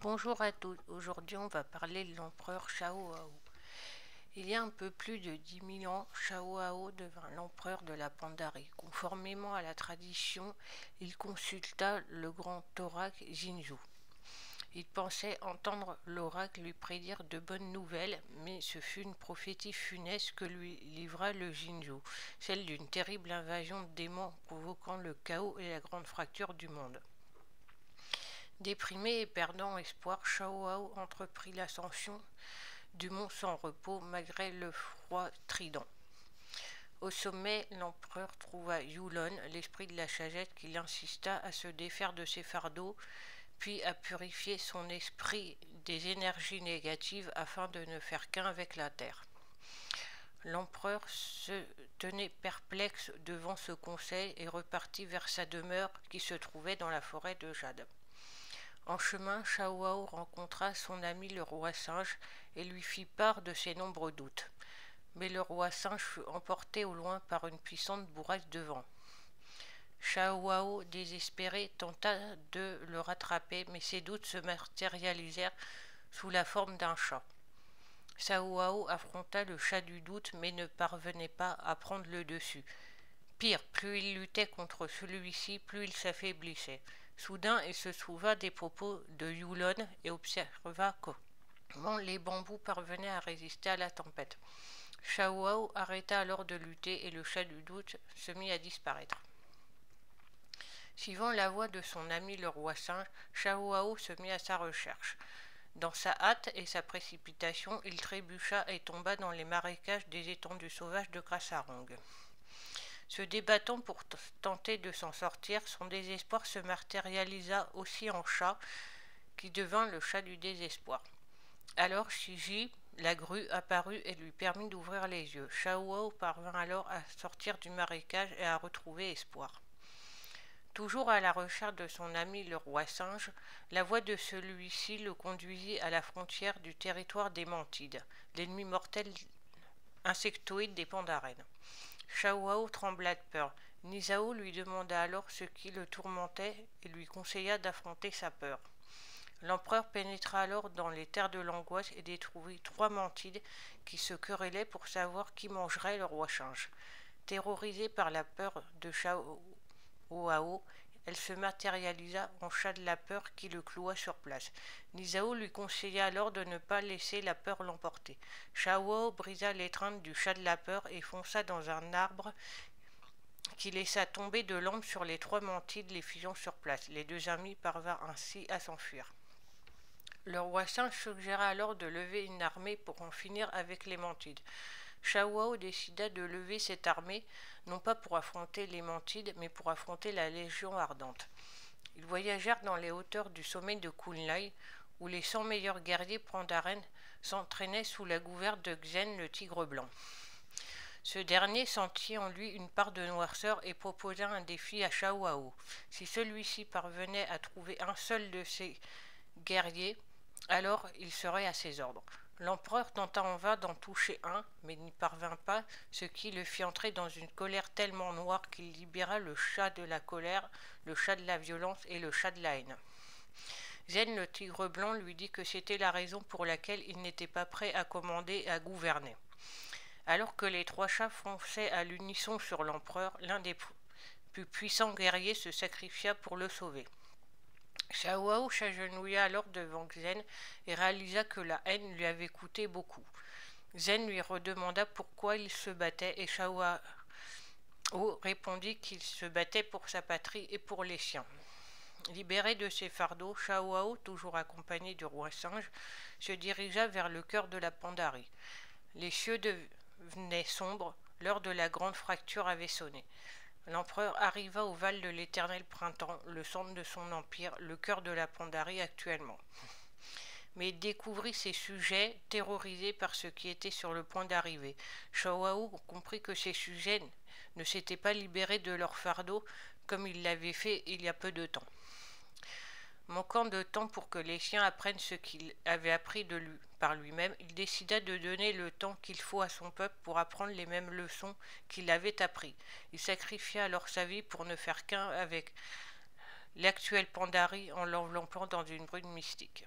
Bonjour à tous. Aujourd'hui, on va parler de l'empereur Shaohao. Il y a un peu plus de 10 000 ans, Shaohao devint l'empereur de la Pandarie. Conformément à la tradition, il consulta le grand oracle Jinzhou. Il pensait entendre l'oracle lui prédire de bonnes nouvelles, mais ce fut une prophétie funeste que lui livra le Jinzhou, celle d'une terrible invasion de démons provoquant le chaos et la grande fracture du monde. Déprimé et perdant espoir, Shaohao entreprit l'ascension du mont sans repos malgré le froid trident. Au sommet, l'empereur trouva Yulon, l'esprit de la sagesse, qui l'insista à se défaire de ses fardeaux, puis à purifier son esprit des énergies négatives afin de ne faire qu'un avec la terre. L'empereur se tenait perplexe devant ce conseil et repartit vers sa demeure qui se trouvait dans la forêt de Jade. En chemin, Shaohao rencontra son ami le roi singe et lui fit part de ses nombreux doutes. Mais le roi singe fut emporté au loin par une puissante bourrasque de vent. Shaohao, désespéré, tenta de le rattraper, mais ses doutes se matérialisèrent sous la forme d'un chat. Shaohao affronta le chat du doute, mais ne parvenait pas à prendre le dessus. Pire, plus il luttait contre celui-ci, plus il s'affaiblissait. Soudain, il se souvint des propos de Yulon et observa comment les bambous parvenaient à résister à la tempête. Shaohao arrêta alors de lutter et le chat du doute se mit à disparaître. Suivant la voie de son ami le roi singe, Shaohao se mit à sa recherche. Dans sa hâte et sa précipitation, il trébucha et tomba dans les marécages des étendues sauvages de Grassarong. Se débattant pour tenter de s'en sortir, son désespoir se matérialisa aussi en chat, qui devint le chat du désespoir. Alors Shiji, la grue, apparut et lui permit d'ouvrir les yeux. Shaohao parvint alors à sortir du marécage et à retrouver espoir. Toujours à la recherche de son ami le roi singe, la voix de celui-ci le conduisit à la frontière du territoire des Mantides, l'ennemi mortel insectoïde des Pandarènes. Shaohao trembla de peur. Nizao lui demanda alors ce qui le tourmentait et lui conseilla d'affronter sa peur. L'empereur pénétra alors dans les terres de l'angoisse et découvrit 3 mantides qui se querellaient pour savoir qui mangerait le roi singe. Terrorisée par la peur de Shaohao, elle se matérialisa en chat de la peur qui le cloua sur place. Nizao lui conseilla alors de ne pas laisser la peur l'emporter. Shaohao brisa l'étreinte du chat de la peur et fonça dans un arbre qui laissa tomber de l'ombre sur les 3 mantides, les figeant sur place. Les 2 amis parvinrent ainsi à s'enfuir. Le roi singe suggéra alors de lever une armée pour en finir avec les mantides. Shaohao décida de lever cette armée, non pas pour affronter les mantides, mais pour affronter la Légion ardente. Ils voyagèrent dans les hauteurs du sommet de Kunlai, où les 100 meilleurs guerriers pandarènes s'entraînaient sous la gouverne de Xen, le tigre blanc. Ce dernier sentit en lui une part de noirceur et proposa un défi à Shaohao. Si celui-ci parvenait à trouver un seul de ses guerriers, alors il serait à ses ordres. L'empereur tenta en vain d'en toucher un, mais n'y parvint pas, ce qui le fit entrer dans une colère tellement noire qu'il libéra le chat de la colère, le chat de la violence et le chat de la haine. Zen, le tigre blanc, lui dit que c'était la raison pour laquelle il n'était pas prêt à commander et à gouverner. Alors que les 3 chats fonçaient à l'unisson sur l'empereur, l'un des plus puissants guerriers se sacrifia pour le sauver. Shaohao s'agenouilla alors devant Xen et réalisa que la haine lui avait coûté beaucoup. Xen lui redemanda pourquoi il se battait et Shaohao répondit qu'il se battait pour sa patrie et pour les siens. Libéré de ses fardeaux, Shaohao, toujours accompagné du roi singe, se dirigea vers le cœur de la Pandarie. Les cieux devenaient sombres, l'heure de la grande fracture avait sonné. L'empereur arriva au Val de l'éternel printemps, le centre de son empire, le cœur de la Pandarie actuellement. Mais il découvrit ses sujets, terrorisés par ce qui était sur le point d'arriver. Shaohao comprit que ses sujets ne s'étaient pas libérés de leur fardeau comme il l'avait fait il y a peu de temps. Manquant de temps pour que les siens apprennent ce qu'il avait appris par lui-même, il décida de donner le temps qu'il faut à son peuple pour apprendre les mêmes leçons qu'il avait apprises. Il sacrifia alors sa vie pour ne faire qu'un avec l'actuelle Pandarie en l'enveloppant dans une brume mystique.